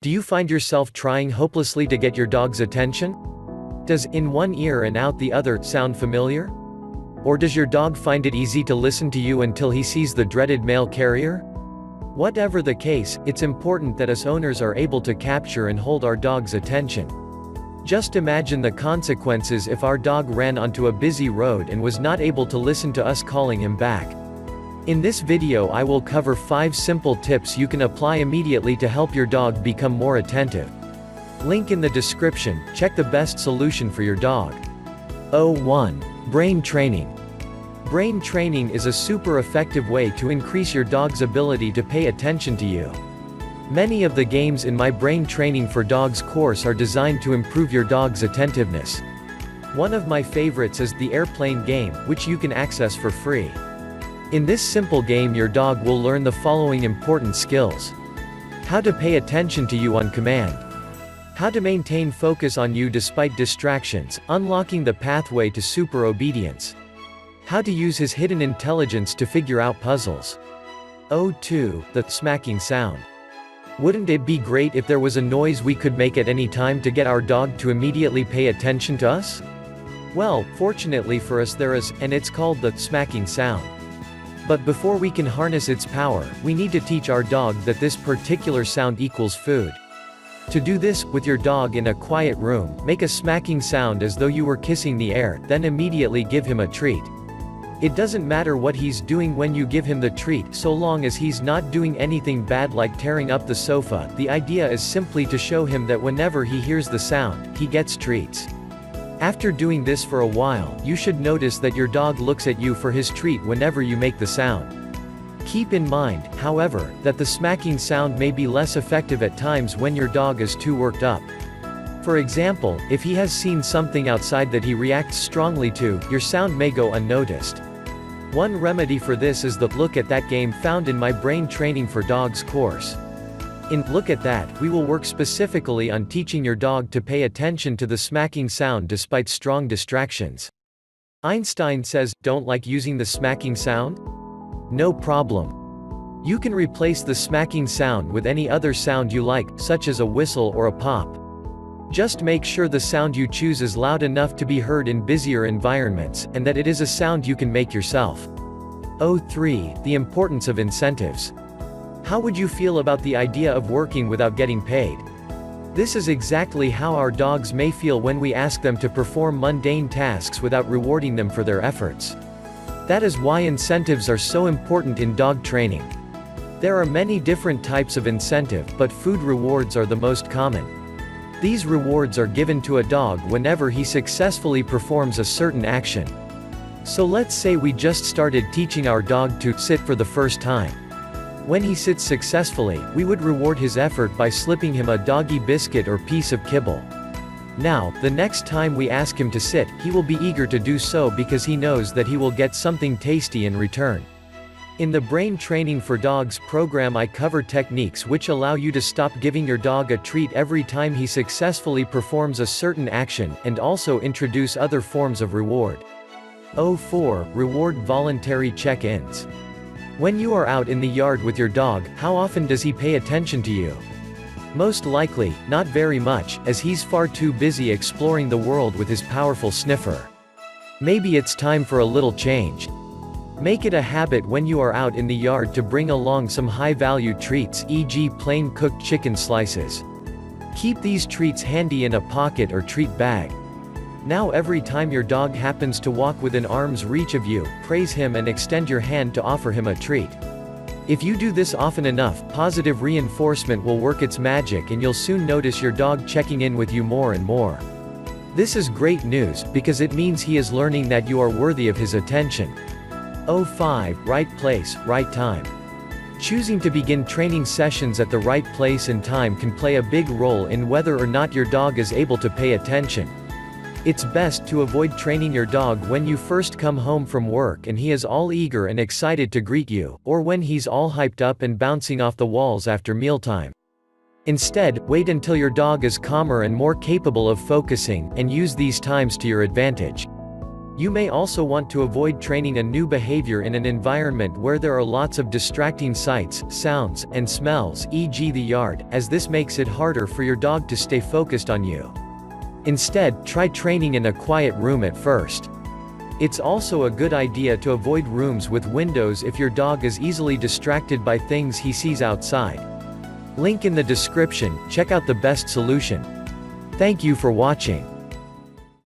Do you find yourself trying hopelessly to get your dog's attention? Does "in one ear and out the other" sound familiar? Or does your dog find it easy to listen to you until he sees the dreaded mail carrier? Whatever the case, it's important that us owners are able to capture and hold our dog's attention. Just imagine the consequences if our dog ran onto a busy road and was not able to listen to us calling him back. In this video I will cover 5 simple tips you can apply immediately to help your dog become more attentive. Link in the description. Check the best solution for your dog. 1. Brain training. Brain training is a super effective way to increase your dog's ability to pay attention to you. Many of the games in my Brain Training for Dogs course are designed to improve your dog's attentiveness. One of my favorites is the airplane game, which you can access for free. In this simple game your dog will learn the following important skills. How to pay attention to you on command. How to maintain focus on you despite distractions, unlocking the pathway to super obedience. How to use his hidden intelligence to figure out puzzles. 2. The smacking sound. Wouldn't it be great if there was a noise we could make at any time to get our dog to immediately pay attention to us? Well, fortunately for us there is, and it's called the smacking sound. But before we can harness its power, we need to teach our dog that this particular sound equals food. To do this, with your dog in a quiet room, make a smacking sound as though you were kissing the air, then immediately give him a treat. It doesn't matter what he's doing when you give him the treat, so long as he's not doing anything bad like tearing up the sofa. The idea is simply to show him that whenever he hears the sound, he gets treats. After doing this for a while, you should notice that your dog looks at you for his treat whenever you make the sound. Keep in mind, however, that the smacking sound may be less effective at times when your dog is too worked up. For example, if he has seen something outside that he reacts strongly to, your sound may go unnoticed. One remedy for this is the "Look at That" game found in my Brain Training for Dogs course. In "Look at That," we will work specifically on teaching your dog to pay attention to the smacking sound despite strong distractions. Einstein says, "Don't like using the smacking sound? No problem. You can replace the smacking sound with any other sound you like, such as a whistle or a pop. Just make sure the sound you choose is loud enough to be heard in busier environments, and that it is a sound you can make yourself." 3. The importance of incentives. How would you feel about the idea of working without getting paid? This is exactly how our dogs may feel when we ask them to perform mundane tasks without rewarding them for their efforts. That is why incentives are so important in dog training. There are many different types of incentive, but food rewards are the most common. These rewards are given to a dog whenever he successfully performs a certain action. So let's say we just started teaching our dog to sit for the first time. When he sits successfully, we would reward his effort by slipping him a doggy biscuit or piece of kibble. Now, the next time we ask him to sit, he will be eager to do so because he knows that he will get something tasty in return. In the Brain Training for Dogs program I cover techniques which allow you to stop giving your dog a treat every time he successfully performs a certain action, and also introduce other forms of reward. 4. Reward voluntary check-ins. When you are out in the yard with your dog, how often does he pay attention to you? Most likely, not very much, as he's far too busy exploring the world with his powerful sniffer. Maybe it's time for a little change. Make it a habit when you are out in the yard to bring along some high-value treats, e.g. plain cooked chicken slices. Keep these treats handy in a pocket or treat bag. Now every time your dog happens to walk within arm's reach of you, praise him and extend your hand to offer him a treat. If you do this often enough, positive reinforcement will work its magic and you'll soon notice your dog checking in with you more and more. This is great news, because it means he is learning that you are worthy of his attention. 5. Right place, right time. Choosing to begin training sessions at the right place and time can play a big role in whether or not your dog is able to pay attention. It's best to avoid training your dog when you first come home from work and he is all eager and excited to greet you, or when he's all hyped up and bouncing off the walls after mealtime. Instead, wait until your dog is calmer and more capable of focusing, and use these times to your advantage. You may also want to avoid training a new behavior in an environment where there are lots of distracting sights, sounds, and smells, e.g. the yard, as this makes it harder for your dog to stay focused on you. Instead, try training in a quiet room at first. It's also a good idea to avoid rooms with windows if your dog is easily distracted by things he sees outside. Link in the description, check out the best solution. Thank you for watching.